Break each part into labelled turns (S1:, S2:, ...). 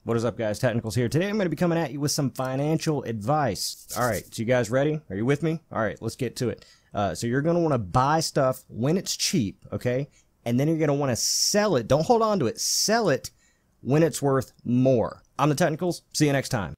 S1: What is up, guys? Technicals here. Today I'm going to be coming at you with some financial advice. Alright, so you guys ready? Are you with me? Alright, let's get to it. So you're going to want to buy stuff when it's cheap, okay? And then you're going to want to sell it. Don't hold on to it. Sell it when it's worth more. I'm the Technicals. See you next time.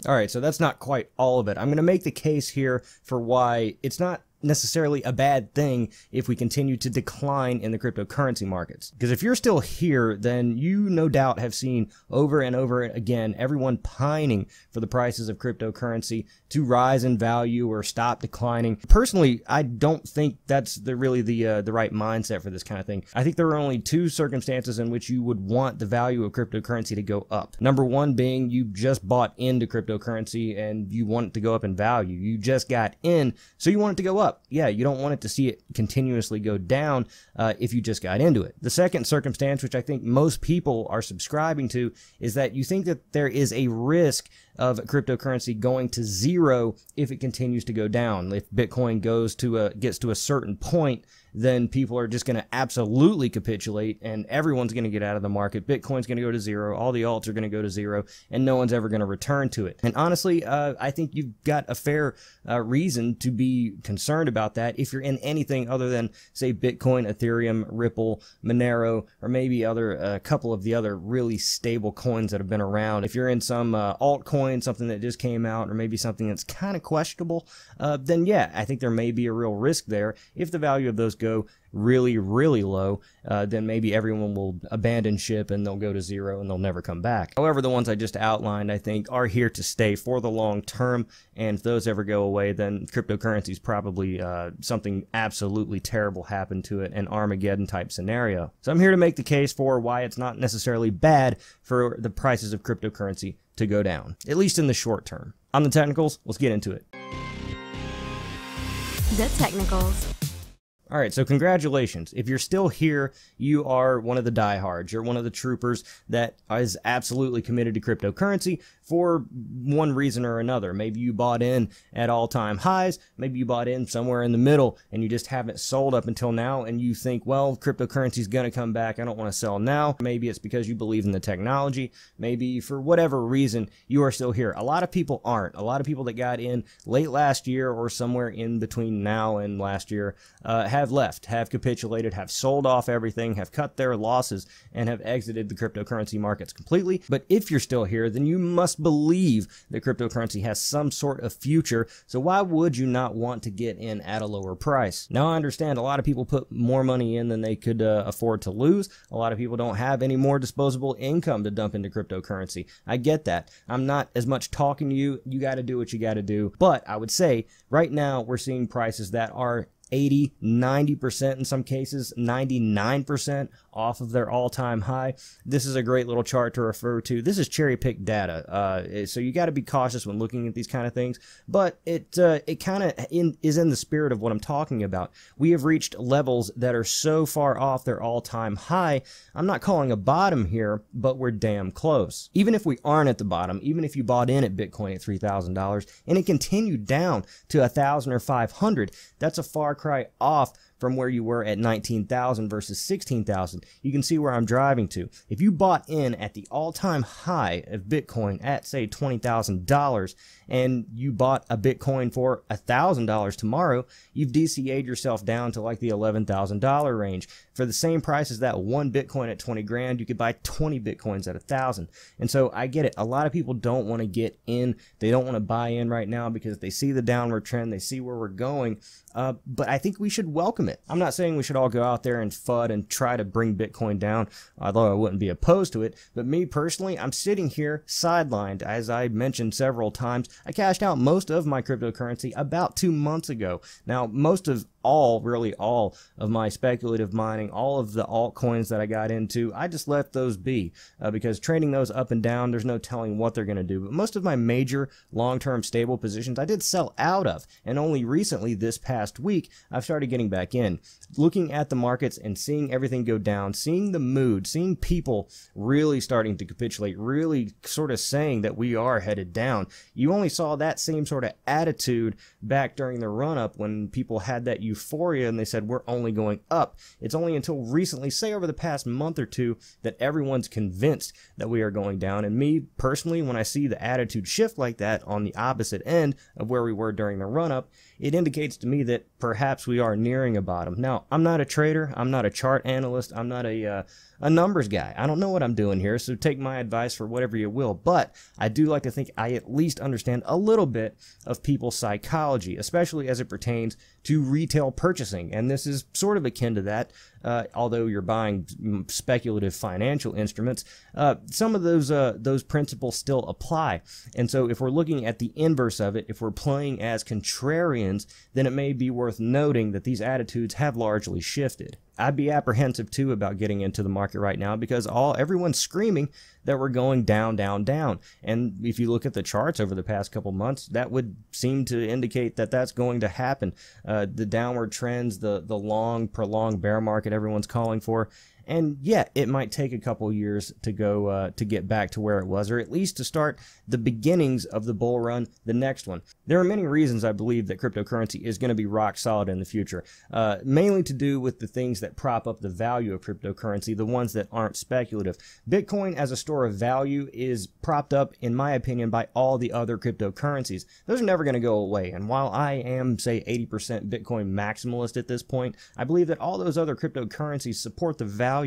S1: Alright, so that's not quite all of it. I'm going to make the case here for why it's not necessarily a bad thing if we continue to decline in the cryptocurrency markets. Because if you're still here, then you no doubt have seen over and over again everyone pining for the prices of cryptocurrency to rise in value or stop declining. Personally, I don't think that's really the right mindset for this kind of thing. I think there are only two circumstances in which you would want the value of cryptocurrency to go up. Number one being you just bought into cryptocurrency and you want it to go up in value. You just got in, so you want it to go up. Yeah, you don't want it to see it continuously go down if you just got into it. The second circumstance, which I think most people are subscribing to, is that you think that there is a risk of cryptocurrency going to zero if it continues to go down. If Bitcoin gets to a certain point, then people are just going to absolutely capitulate and everyone's going to get out of the market. Bitcoin's going to go to zero. All the alts are going to go to zero and no one's ever going to return to it. And honestly, I think you've got a fair reason to be concerned about that if you're in anything other than, say, Bitcoin, Ethereum, Ripple, Monero, or maybe a couple of the other really stable coins that have been around. If you're in some altcoin, something that just came out, or maybe something that's kind of questionable, then yeah, I think there may be a real risk there. If the value of those go really, really low, then maybe everyone will abandon ship and they'll go to zero and they'll never come back. However, the ones I just outlined, I think, are here to stay for the long term, and if those ever go away, then cryptocurrency is probably something absolutely terrible happened to it, an Armageddon type scenario. So I'm here to make the case for why it's not necessarily bad for the prices of cryptocurrency to go down, at least in the short term. On the Technicals, let's get into it.
S2: The Technicals.
S1: Alright, so congratulations. If you're still here, you are one of the diehards. You're one of the troopers that is absolutely committed to cryptocurrency for one reason or another. Maybe you bought in at all-time highs. Maybe you bought in somewhere in the middle and you just haven't sold up until now and you think, well, cryptocurrency's going to come back. I don't want to sell now. Maybe it's because you believe in the technology. Maybe for whatever reason, you are still here. A lot of people aren't. A lot of people that got in late last year or somewhere in between now and last year have left, have capitulated, have sold off everything, have cut their losses, and have exited the cryptocurrency markets completely. But if you're still here, then you must believe that cryptocurrency has some sort of future, so why would you not want to get in at a lower price? Now, I understand a lot of people put more money in than they could afford to lose. A lot of people don't have any more disposable income to dump into cryptocurrency. I get that. I'm not as much talking to you. You got to do what you got to do. But I would say right now we're seeing prices that are 80, 90%, in some cases 99% off of their all-time high. This is a great little chart to refer to. This is cherry-picked data, so you got to be cautious when looking at these kind of things, but it kind of is in the spirit of what I'm talking about. We have reached levels that are so far off their all-time high. I'm not calling a bottom here, but we're damn close. Even if we aren't at the bottom, even if you bought in at Bitcoin at $3,000 and it continued down to $1,000 or $500, that's a far cry off from where you were at 19,000 versus 16,000. You can see where I'm driving to. If you bought in at the all-time high of Bitcoin at, say, $20,000 and you bought a Bitcoin for $1,000 tomorrow, you've DCA'd yourself down to like the $11,000 range. For the same price as that one Bitcoin at 20 grand, you could buy 20 Bitcoins at 1,000. And so I get it. A lot of people don't want to get in. They don't want to buy in right now because they see the downward trend. They see where we're going. But I think we should welcome it. I'm not saying we should all go out there and FUD and try to bring Bitcoin down, although I wouldn't be opposed to it. But me personally, I'm sitting here sidelined. As I mentioned several times, I cashed out most of my cryptocurrency about 2 months ago. Now, really all of my speculative mining, all of the altcoins that I got into, I just left those be because trading those up and down, there's no telling what they're going to do. But most of my major long-term stable positions I did sell out of, and only recently this past past week, I've started getting back in, looking at the markets and seeing everything go down, seeing the mood, seeing people really starting to capitulate, really sort of saying that we are headed down. You only saw that same sort of attitude back during the run-up when people had that euphoria and they said we're only going up. It's only until recently, say over the past month or two, that everyone's convinced that we are going down. And me personally, when I see the attitude shift like that on the opposite end of where we were during the run-up, it indicates to me that perhaps we are nearing a bottom. Now, I'm not a trader, I'm not a chart analyst, I'm not a numbers guy. I don't know what I'm doing here, so take my advice for whatever you will, but I do like to think I at least understand a little bit of people's psychology, especially as it pertains to retail purchasing, and this is sort of akin to that, although you're buying speculative financial instruments. Some of those principles still apply, and so if we're looking at the inverse of it, if we're playing as contrarians, then it may be worth noting that these attitudes have largely shifted. I'd be apprehensive too about getting into the market right now because everyone's screaming that we're going down, down, down. And if you look at the charts over the past couple months, that would seem to indicate that that's going to happen. The downward trends, the long, prolonged bear market everyone's calling for. And yeah, it might take a couple years to go to get back to where it was, or at least to start the beginnings of the bull run, the next one. There are many reasons I believe that cryptocurrency is going to be rock solid in the future, mainly to do with the things that prop up the value of cryptocurrency, the ones that aren't speculative. Bitcoin as a store of value is propped up, in my opinion, by all the other cryptocurrencies. Those are never going to go away, and while I am, say, 80% Bitcoin maximalist at this point, I believe that all those other cryptocurrencies support the value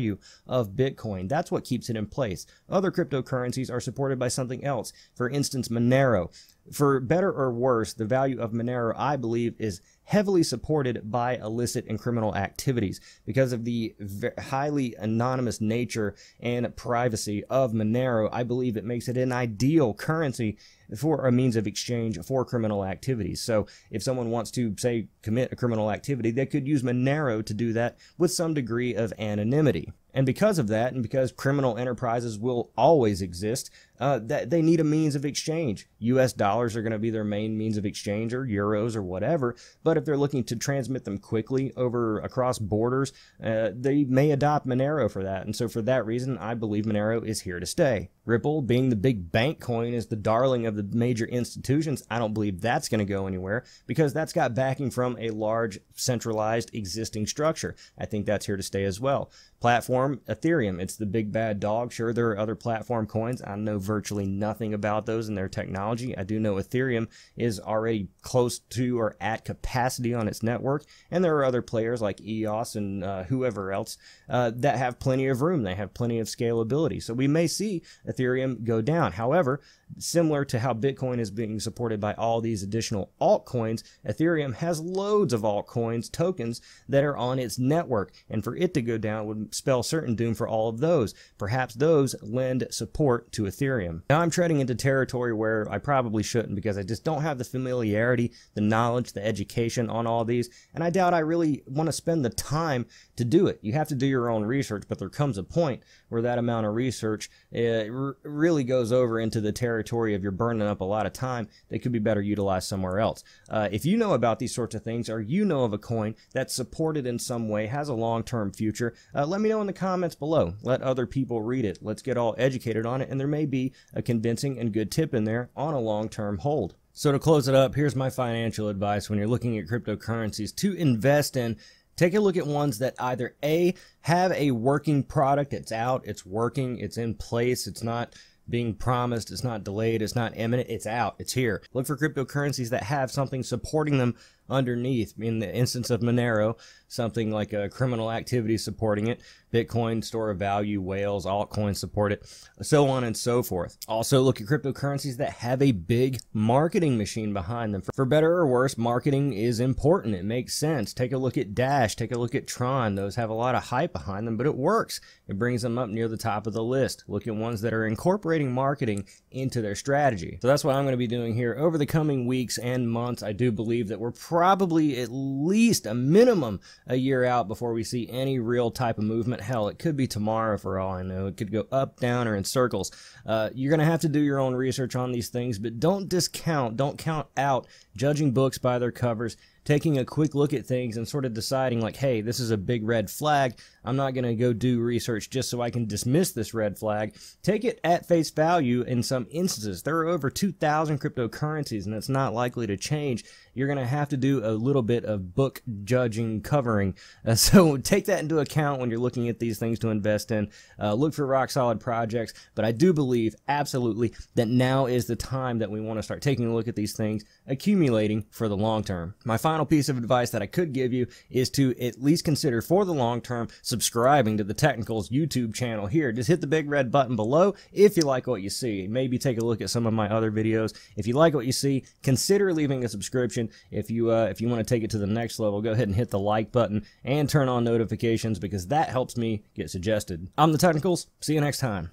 S1: of Bitcoin. That's what keeps it in place. Other cryptocurrencies are supported by something else. For instance, Monero. For better or worse, the value of Monero, I believe, is heavily supported by illicit and criminal activities because of the highly anonymous nature and privacy of Monero. I believe it makes it an ideal currency for a means of exchange for criminal activities. So if someone wants to, say, commit a criminal activity, they could use Monero to do that with some degree of anonymity. And because of that, and because criminal enterprises will always exist, that they need a means of exchange. US dollars are going to be their main means of exchange, or euros, or whatever. But if they're looking to transmit them quickly across borders, they may adopt Monero for that. And so for that reason, I believe Monero is here to stay. Ripple, being the big bank coin, is the darling of the major institutions. I don't believe that's going to go anywhere because that's got backing from a large, centralized, existing structure. I think that's here to stay as well. Platform, Ethereum, it's the big bad dog. Sure, there are other platform coins. I know virtually nothing about those and their technology. I do know Ethereum is already close to or at capacity on its network, and there are other players like EOS and whoever else that have plenty of room. They have plenty of scalability. So we may see Ethereum go down. However, similar to how Bitcoin is being supported by all these additional altcoins, Ethereum has loads of altcoins, tokens, that are on its network, and for it to go down would spell certain doom for all of those. Perhaps those lend support to Ethereum. Now I'm treading into territory where I probably shouldn't because I just don't have the familiarity, the knowledge, the education on all these, and I doubt I really want to spend the time to do it. You have to do your own research, but there comes a point where that amount of research really goes over into the territory of you're burning up a lot of time that could be better utilized somewhere else. If you know about these sorts of things, or you know of a coin that's supported in some way, has a long-term future, let me know in the comments below. Let other people read it. Let's get all educated on it, and there may be a convincing and good tip in there on a long-term hold. So to close it up, here's my financial advice when you're looking at cryptocurrencies to invest in. Take a look at ones that either A, have a working product, it's out, it's working, it's in place, it's not being promised, it's not delayed, it's not imminent, it's out, it's here. Look for cryptocurrencies that have something supporting them underneath. In the instance of Monero, something like a criminal activity supporting it, Bitcoin, store of value, whales, altcoins support it, so on and so forth. Also look at cryptocurrencies that have a big marketing machine behind them. For better or worse, marketing is important. It makes sense. Take a look at Dash, take a look at Tron. Those have a lot of hype behind them, but it works. It brings them up near the top of the list. Look at ones that are incorporating marketing into their strategy. So that's what I'm going to be doing here over the coming weeks and months. I do believe that we're probably at least a minimum a year out before we see any real type of movement. Hell, it could be tomorrow for all I know. It could go up, down, or in circles. You're going to have to do your own research on these things, but don't discount, don't count out judging books by their covers. taking a quick look at things and sort of deciding like, hey, this is a big red flag. I'm not going to go do research just so I can dismiss this red flag. Take it at face value in some instances. There are over 2,000 cryptocurrencies, and it's not likely to change. You're going to have to do a little bit of book judging covering. So take that into account when you're looking at these things to invest in. Look for rock solid projects, but I do believe absolutely that now is the time that we want to start taking a look at these things, accumulating for the long term. My final piece of advice that I could give you is to at least consider for the long term subscribing to the Technicals YouTube channel here. Just hit the big red button below if you like what you see. Maybe take a look at some of my other videos. If you like what you see, consider leaving a subscription. If you want to take it to the next level, go ahead and hit the like button and turn on notifications, because that helps me get suggested. I'm the Technicals. See you next time.